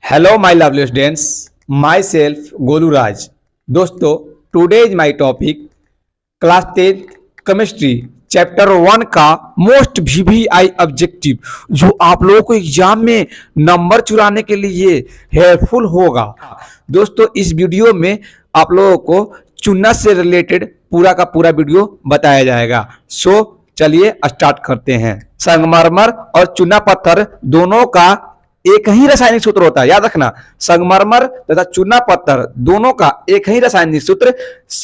Hello, my lovely students. Myself, Golu Raj. दोस्तों, today is my topic class 10 chemistry chapter 1 का most VVI objective जो आप लोगों को एग्जाम में नंबर चुराने के लिए हेल्पफुल होगा। दोस्तों, इस वीडियो में आप लोगों को चुना से रिलेटेड पूरा का पूरा वीडियो बताया जाएगा। सो चलिए स्टार्ट करते हैं। संगमरमर और चूना पत्थर दोनों का एक ही रासायनिक सूत्र होता है, याद रखना। संगमरमर तथा चूना पत्थर दोनों का एक ही रासायनिक सूत्र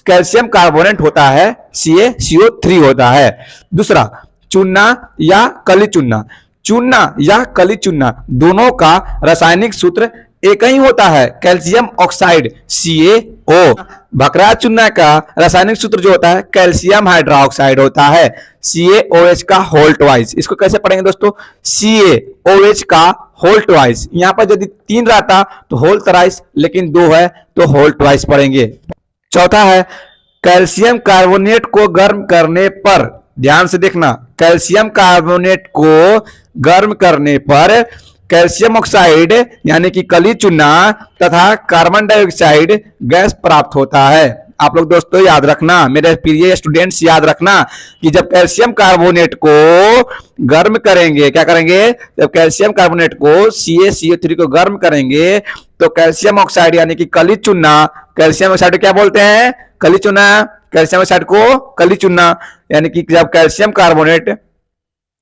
कैल्शियम कार्बोनेट होता है, CaCO3 होता है। दूसरा, चूना या कली चूना, चूना या कली चूना दोनों का रासायनिक सूत्र एक ही होता है, कैल्शियम ऑक्साइड CaO। भकरा चूना का रासायनिक सूत्र जो होता है कैल्शियम हाइड्रोक्साइड होता है, CaOH का होल ट्वाइस। इसको कैसे पढ़ेंगे दोस्तों? CaOH का होल ट्वाइस। यहां पर यदि 3 रहता तो होल थराइस, लेकिन 2 है तो होल ट्वाइस पढ़ेंगे। चौथा है, कैल्शियम कार्बोनेट को गर्म करने पर, ध्यान से देखना, कैल्शियम कार्बोनेट को गर्म करने पर कैल्शियम ऑक्साइड यानी कि कली चूना तथा कार्बन डाइऑक्साइड गैस प्राप्त होता है। आप लोग दोस्तों याद रखना, मेरे प्रिय स्टूडेंट्स याद रखना कि जब कैल्शियम कार्बोनेट को गर्म करेंगे, क्या करेंगे? जब कैल्शियम कार्बोनेट को CaCO3 को गर्म करेंगे तो कैल्शियम ऑक्साइड यानी कि कली चूना, कैल्शियम ऑक्साइड क्या बोलते हैं? कली चूना। कैल्शियम ऑक्साइड को कली चूना यानी कि जब कैल्शियम कार्बोनेट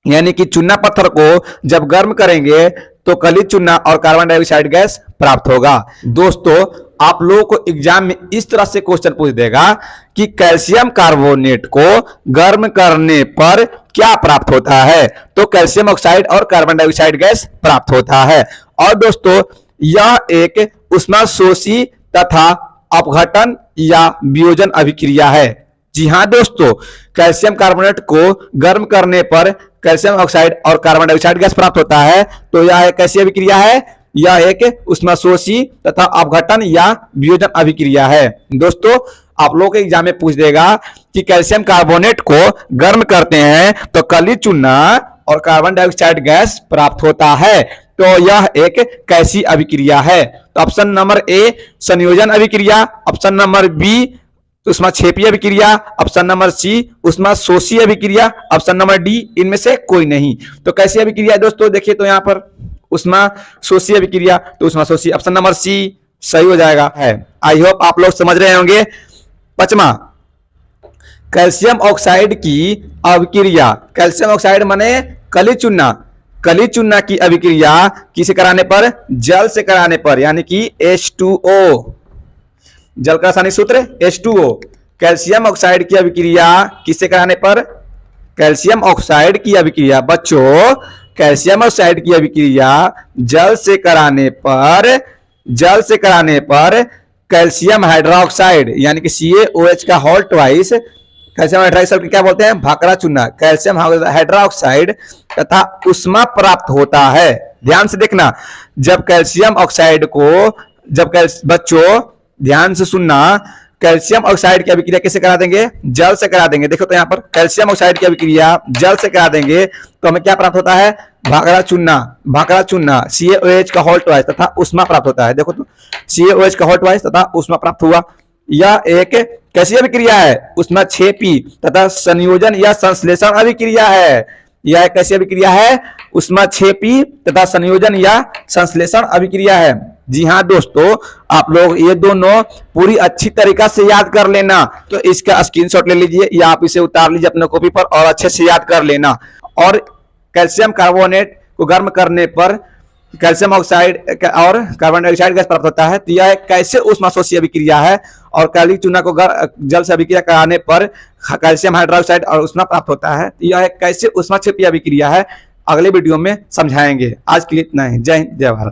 यानी कि चूना पत्थर को जब गर्म करेंगे तो कली चूना और कार्बन डाइऑक्साइड गैस प्राप्त होगा। दोस्तों, आप लोगों को एग्जाम में इस तरह से क्वेश्चन पूछ देगा कि कैल्शियम कार्बोनेट को गर्म करने पर क्या प्राप्त होता है? तो कैल्शियम ऑक्साइड और कार्बन डाइऑक्साइड गैस प्राप्त होता है। और दोस्तों, यह एक ऊष्माशोषी तथा अपघटन या वियोजन अभिक्रिया है। जी हां दोस्तों, कैल्शियम कार्बोनेट को गर्म करने पर कैल्शियम ऑक्साइड और कार्बन डाइऑक्साइड गैस प्राप्त होता है। तो यह एक कैसी अभिक्रिया है? यह एक ऊष्माशोषी तथा अपघटन या वियोजन अभिक्रिया है। दोस्तों, आप लोगों के एग्जाम में पूछ देगा कि कैल्शियम कार्बोनेट को गर्म करते हैं तो कली चूना और कार्बन डाइऑक्साइड गैस प्राप्त होता है। तो यह एक कैसी अभिक्रिया है? तो ऑप्शन नंबर ए संयोजन अभिक्रिया, ऑप्शन नंबर बी ऊष्माक्षेपीय अभिक्रिया, ऑप्शन नंबर सी ऊष्माशोषी अभिक्रिया, ऑप्शन नंबर डी इनमें से कोई नहीं। तो कैसी अभिक्रिया है दोस्तों? देखिए तो यहां पर ऊष्माशोषी अभिक्रिया, तो ऊष्माशोषी ऑप्शन नंबर सी सही हो जाएगा है। आई होप आप लोग समझ रहे होंगे। 5वां, कैल्शियम ऑक्साइड की अभिक्रिया। कैल्शियम ऑक्साइड माने कली चूना, कली चूना की अभिक्रिया किसे कराने पर? जल से कराने पर, यानी कि H2O। जल का रासायनिक सूत्र H2O। कैल्शियम ऑक्साइड की अभिक्रिया किससे कराने पर? कैल्शियम ऑक्साइड की अभिक्रिया, बच्चों कैल्शियम ऑक्साइड की अभिक्रिया जल से कराने पर कैल्शियम हाइड्रोक्साइड यानी कि CaOH का होल ट्वाइस, कैल्शियम हाइड्रोक्साइड क्या बोलते हैं? भाकरा चूना, कैल्शियम हाइड्रोक्साइड तथा उष्मा प्राप्त होता है। ध्यान से देखना, जब कैल्शियम ऑक्साइड को बच्चों ध्यान से सुनना, कैल्शियम ऑक्साइड की अभिक्रिया किससे करा देंगे? जल से करा देंगे। देखो तो यहाँ पर कैल्शियम ऑक्साइड की अभिक्रिया जल से करा देंगे तो हमें क्या प्राप्त होता है? भाकरा चूना CaOH का होल ट्वाइस तथा उष्मा प्राप्त होता है। देखो तो CaOH का होल ट्वाइस तथा उष्मा प्राप्त हुआ। यह एक कैसी अभिक्रिया है? ऊष्माक्षेपी तथा संयोजन या संश्लेषण अभिक्रिया है। यह कैसी अभिक्रिया है? ऊष्माक्षेपी तथा संयोजन या संश्लेषण अभिक्रिया है। जी हाँ दोस्तों, आप लोग ये दोनों पूरी अच्छी तरीका से याद कर लेना। तो इसका स्क्रीनशॉट ले लीजिए या आप इसे उतार लीजिए अपने कॉपी पर और अच्छे से याद कर लेना। और कैल्शियम कार्बोनेट को गर्म करने पर कैल्शियम ऑक्साइड और कार्बन डाइऑक्साइड गैस प्राप्त होता है। तो यह कैसे ऊष्माशोषी अभिक्रिया है और काली चूना को जल से अभिक्रिया कराने पर कैल्शियम हाइड्रोक्साइड और उष्मा प्राप्त होता है। तो यह कैसे ऊष्माक्षेपीय अभिक्रिया है, अगले वीडियो में समझाएंगे। आज के लिए इतना ही। जय हिंद, जय भारत।